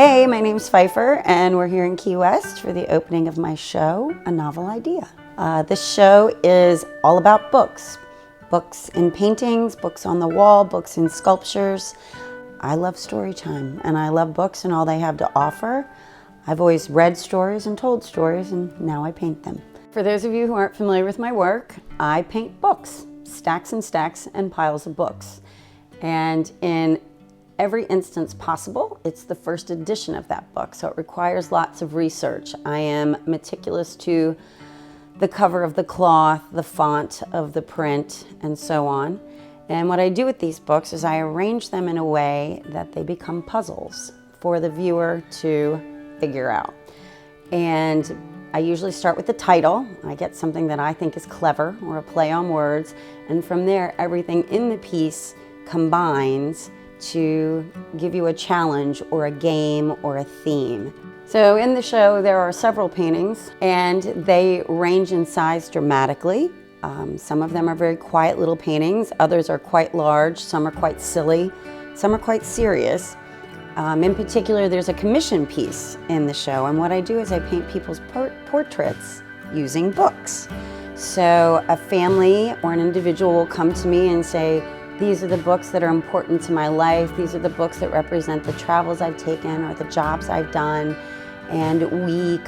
Hey, my name's Pfeiffer, and we're here in Key West for the opening of my show, A Novel Idea. This show is all about books. Books in paintings, books on the wall, books in sculptures. I love story time, and I love books and all they have to offer. I've always read stories and told stories, and now I paint them. For those of you who aren't familiar with my work, I paint books, stacks and stacks and piles of books. And in every instance possible, it's the first edition of that book, so it requires lots of research. I am meticulous to the cover of the cloth, the font of the print, and so on. And what I do with these books is I arrange them in a way that they become puzzles for the viewer to figure out. And I usually start with the title. I get something that I think is clever or a play on words, and from there everything in the piece combines to give you a challenge or a game or a theme. So in the show there are several paintings, and they range in size dramatically. Some of them are very quiet little paintings, others are quite large, some are quite silly, some are quite serious. In particular, there's a commission piece in the show, and what I do is I paint people's portraits using books. So a family or an individual will come to me and say, these are the books that are important to my life, these are the books that represent the travels I've taken or the jobs I've done, and we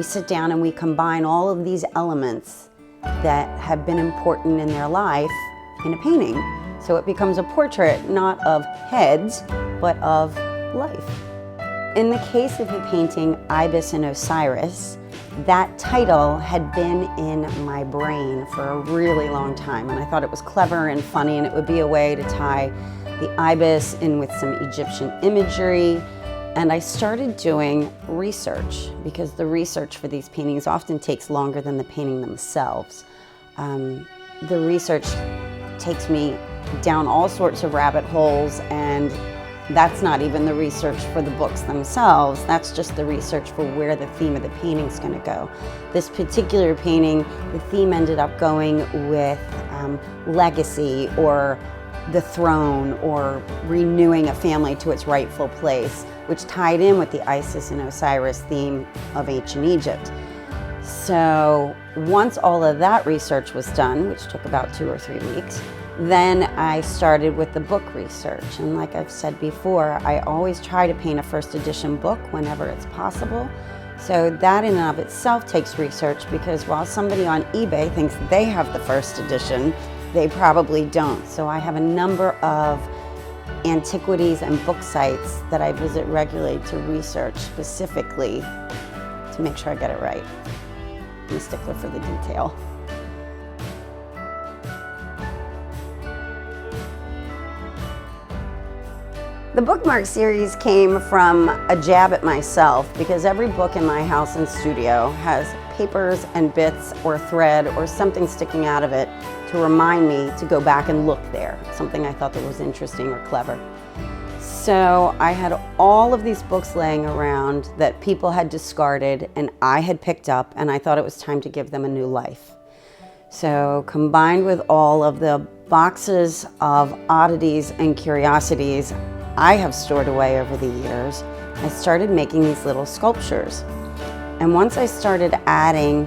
sit down and we combine all of these elements that have been important in their life in a painting. So it becomes a portrait not of heads, but of life. In the case of the painting Ibis and Osiris, that title had been in my brain for a really long time, and I thought it was clever and funny, and it would be a way to tie the ibis in with some Egyptian imagery. And I started doing research, because the research for these paintings often takes longer than the painting themselves. The research takes me down all sorts of rabbit holes, and that's not even the research for the books themselves. That's just the research for where the theme of the painting is going to go. This particular painting, the theme ended up going with legacy, or the throne, or renewing a family to its rightful place, which tied in with the Isis and Osiris theme of ancient Egypt. So once all of that research was done, which took about 2 or 3 weeks, then I started with the book research. And like I've said before, I always try to paint a first edition book whenever it's possible. So that in and of itself takes research, because while somebody on eBay thinks they have the first edition, they probably don't. So I have a number of antiquities and book sites that I visit regularly to research specifically to make sure I get it right. I'm a stickler for the detail. The Bookmarks series came from a jab at myself, because every book in my house and studio has papers and bits or thread or something sticking out of it to remind me to go back and look there, something I thought that was interesting or clever. So I had all of these books laying around that people had discarded and I had picked up, and I thought it was time to give them a new life. So combined with all of the boxes of oddities and curiosities I have stored away over the years, I started making these little sculptures. And once I started adding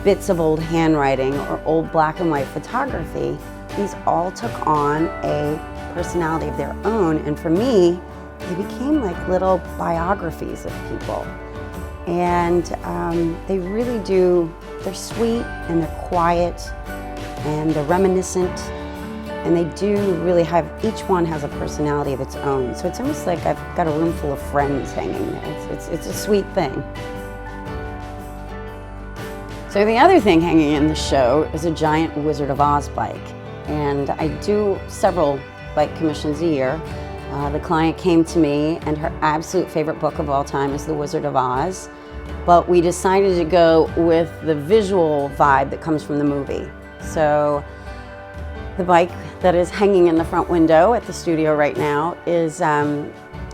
bits of old handwriting or old black and white photography, these all took on a personality of their own. And for me, they became like little biographies of people. And they really do, they're sweet and they're quiet and they're reminiscent. And they do really have, each one has a personality of its own. So it's almost like I've got a room full of friends hanging there. It's a sweet thing. So the other thing hanging in the show is a giant Wizard of Oz bike. And I do several bike commissions a year. The client came to me, and her absolute favorite book of all time is The Wizard of Oz. But we decided to go with the visual vibe that comes from the movie. So the bike that is hanging in the front window at the studio right now is,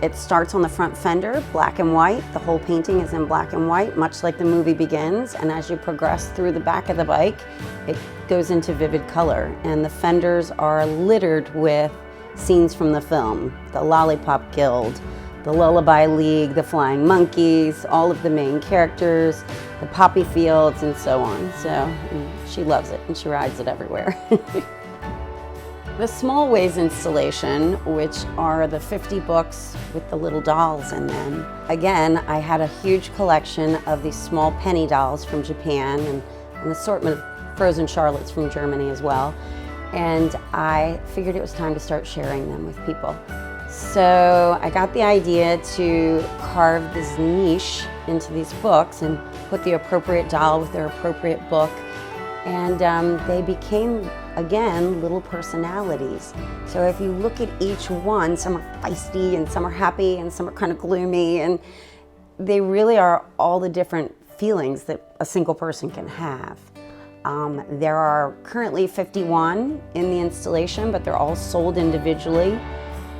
it starts on the front fender, black and white. The whole painting is in black and white, much like the movie begins. And as you progress through the back of the bike, it goes into vivid color. And the fenders are littered with scenes from the film, the Lollipop Guild, the Lullaby League, the Flying Monkeys, all of the main characters, the poppy fields, and so on. So she loves it and she rides it everywhere. The Small Ways installation, which are the 50 books with the little dolls in them. Again, I had a huge collection of these small penny dolls from Japan and an assortment of frozen Charlottes from Germany as well. And I figured it was time to start sharing them with people. So I got the idea to carve this niche into these books and put the appropriate doll with their appropriate book. And they became, again, little personalities. So if you look at each one, some are feisty and some are happy and some are kind of gloomy, and they really are all the different feelings that a single person can have. There are currently 51 in the installation, but they're all sold individually.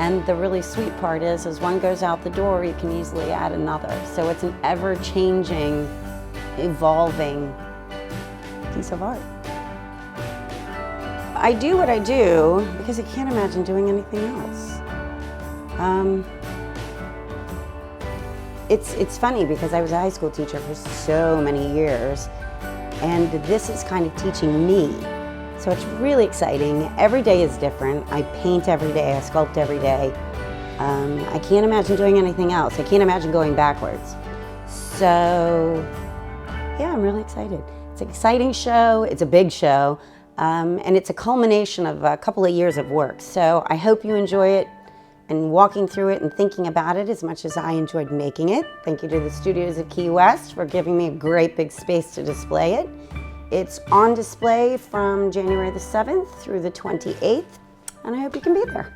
And the really sweet part is, as one goes out the door, you can easily add another. So it's an ever-changing, evolving piece of art. I do what I do because I can't imagine doing anything else. It's funny because I was a high school teacher for so many years, and this is kind of teaching me. So it's really exciting. Every day is different. I paint every day, I sculpt every day. I can't imagine doing anything else. I can't imagine going backwards. So yeah, I'm really excited. It's an exciting show, it's a big show, and it's a culmination of a couple of years of work. So I hope you enjoy it and walking through it and thinking about it as much as I enjoyed making it. Thank you to the studios of Key West for giving me a great big space to display it. It's on display from January the 7th through the 28th, and I hope you can be there.